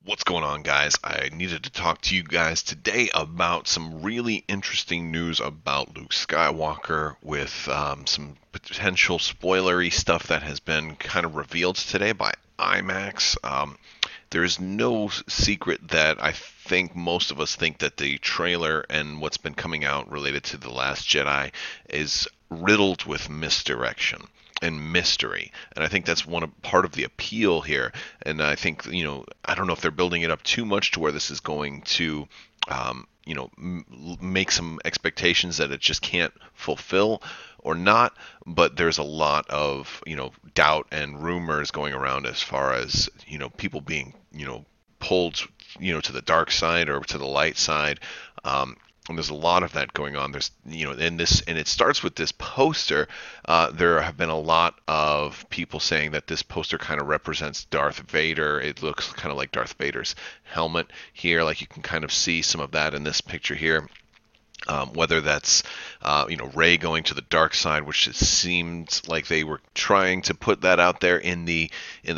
What's going on, guys? I needed to talk to you guys today about some really interesting news about Luke Skywalker with some potential spoilery stuff that has been kind of revealed today by IMAX. There's no secret that I think most of us think that the trailer and what's been coming out related to The Last Jedi is riddled with misdirection and mystery. And I think that's part of the appeal here. And I think, I don't know if they're building it up too much to where this is going to, make some expectations that it just can't fulfill or not. But there's a lot of, doubt and rumors going around as far as, people being, pulled, to the dark side or to the light side. And there's a lot of that going on. There's, and it starts with this poster. There have been a lot of people saying that this poster kind of represents Darth Vader. It looks kind of like Darth Vader's helmet here. Like you can kind of see some of that in this picture here. Whether that's Rey going to the dark side, which it seems like they were trying to put that out there in the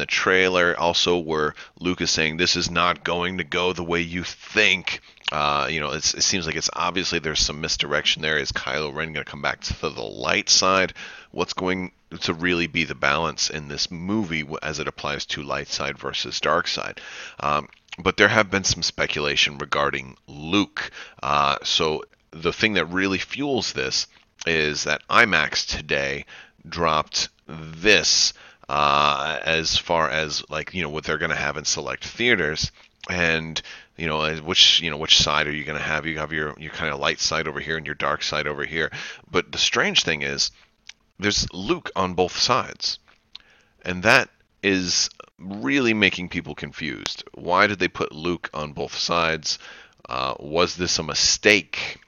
trailer. Also, where Luke is saying this is not going to go the way you think. It seems like it's obviously there's some misdirection there. Is Kylo Ren going to come back to the light side? What's going to really be the balance in this movie as it applies to light side versus dark side? But there have been some speculation regarding Luke. So the thing that really fuels this is that IMAX today dropped this as far as what they're going to have in select theaters. And which side are you going to have? You have your kind of light side over here and your dark side over here. But the strange thing is there's Luke on both sides. And that is really making people confused. Why did they put Luke on both sides? Was this a mistake?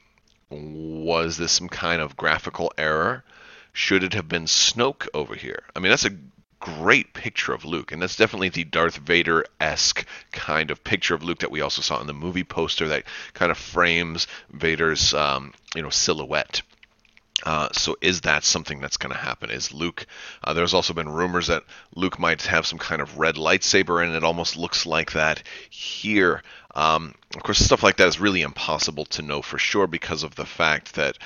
Was this some kind of graphical error? Should it have been Snoke over here? I mean, that's a great picture of Luke, and that's definitely the Darth Vader-esque kind of picture of Luke that we also saw in the movie poster that kind of frames Vader's, silhouette. So is that something that's going to happen? Is Luke? There's also been rumors that Luke might have some kind of red lightsaber, and it almost looks like that here. Of course, stuff like that is really impossible to know for sure because of the fact that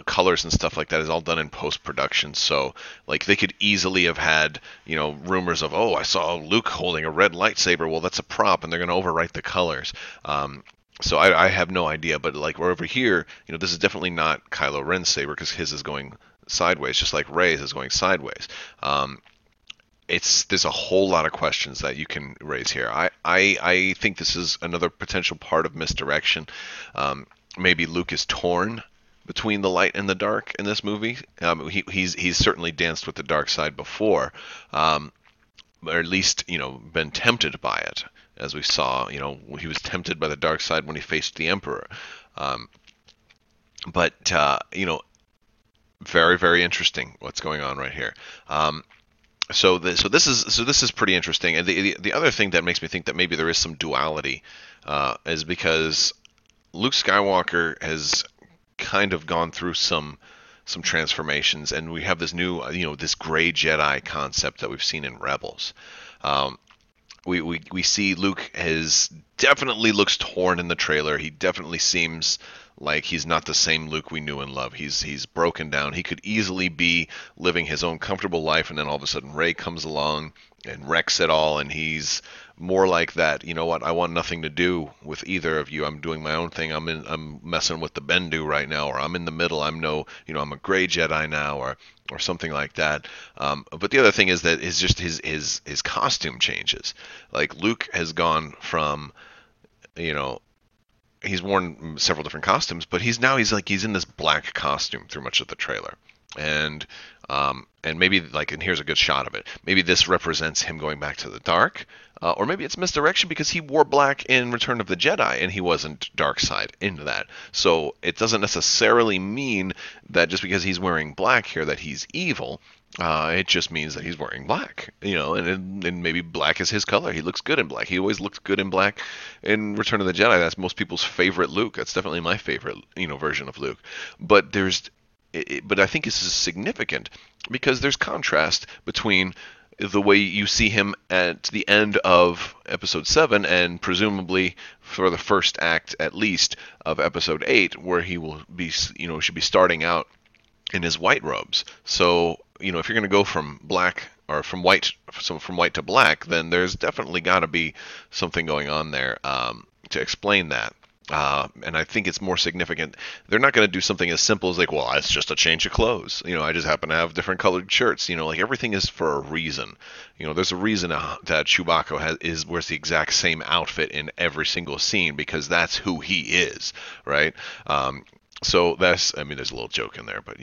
colors and stuff like that is all done in post-production. So, like, they could easily have had, rumors of, oh, I saw Luke holding a red lightsaber. Well, that's a prop, and they're going to overwrite the colors. So I have no idea, but like we're over here, this is definitely not Kylo Ren's saber because his is going sideways, just like Rey's is going sideways. There's a whole lot of questions that you can raise here. I think this is another potential part of misdirection. Maybe Luke is torn between the light and the dark in this movie. He's certainly danced with the dark side before, or at least been tempted by it. As we saw, he was tempted by the dark side when he faced the Emperor. But very, very interesting what's going on right here. So this is pretty interesting. And the other thing that makes me think that maybe there is some duality is because Luke Skywalker has kind of gone through some transformations, and we have this new this gray Jedi concept that we've seen in Rebels. We see Luke definitely looks torn in the trailer. He definitely seems like he's not the same Luke we knew and love. He's broken down. He could easily be living his own comfortable life, and then all of a sudden Rey comes along and wrecks it all, and he's more like that. You know what? I want nothing to do with either of you. I'm doing my own thing. I'm messing with the Bendu right now, or I'm in the middle. I'm a gray Jedi now, or something like that. But the other thing is that is just his costume changes. Like Luke has gone from, he's worn several different costumes, but he's in this black costume through much of the trailer. And maybe and here's a good shot of it. Maybe this represents him going back to the dark, or maybe it's misdirection because he wore black in Return of the Jedi and he wasn't dark side into that. So it doesn't necessarily mean that just because he's wearing black here that he's evil. It just means that he's wearing black, and maybe black is his color. He looks good in black. He always looked good in black in Return of the Jedi. That's most people's favorite Luke. That's definitely my favorite, version of Luke. But but I think this is significant because there's contrast between the way you see him at the end of episode 7, and presumably for the first act at least of episode 8, where he will be, should be starting out in his white robes. So, if you're going to go from black or from white to black, then there's definitely got to be something going on there to explain that. And I think it's more significant. They're not going to do something as simple as like, well, it's just a change of clothes. I just happen to have different colored shirts. Like everything is for a reason. There's a reason that Chewbacca wears the exact same outfit in every single scene, because that's who he is, right? So there's a little joke in there, but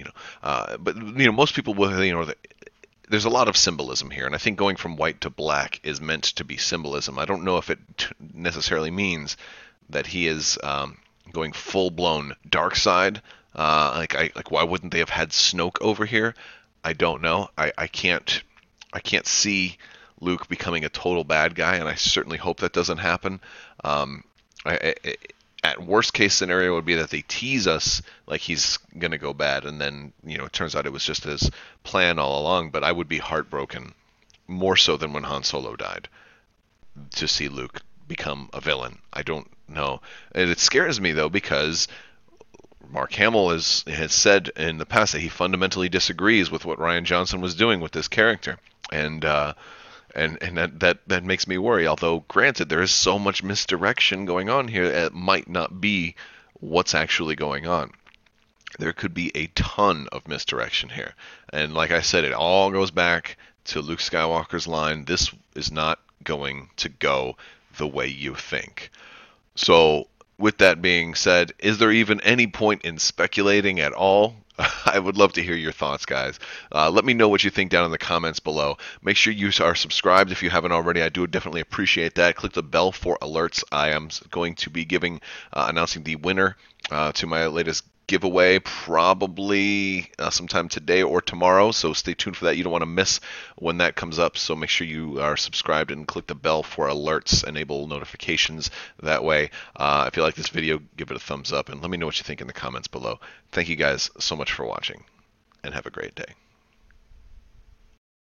most people will, there's a lot of symbolism here, and I think going from white to black is meant to be symbolism. I don't know if it necessarily means that he is going full-blown dark side. Like why wouldn't they have had Snoke over here? I don't know. I can't see Luke becoming a total bad guy, and I certainly hope that doesn't happen. At worst case scenario would be that they tease us like he's going to go bad, and then, it turns out it was just his plan all along. But I would be heartbroken, more so than when Han Solo died, to see Luke become a villain. I don't know. And it scares me, though, because Mark Hamill has said in the past that he fundamentally disagrees with what Rian Johnson was doing with this character. And that makes me worry. Although, granted, there is so much misdirection going on here, it might not be what's actually going on. There could be a ton of misdirection here. And like I said, it all goes back to Luke Skywalker's line, this is not going to go the way you think. So, with that being said, is there even any point in speculating at all? I would love to hear your thoughts, guys. Let me know what you think down in the comments below. Make sure you are subscribed if you haven't already. I do definitely appreciate that. Click the bell for alerts. I am going to be announcing the winner to my latest giveaway probably sometime today or tomorrow, so stay tuned for that. You don't want to miss when that comes up, so make sure you are subscribed and click the bell for alerts, enable notifications that way. If you like this video, give it a thumbs up and let me know what you think in the comments below. Thank you guys so much for watching, and have a great day.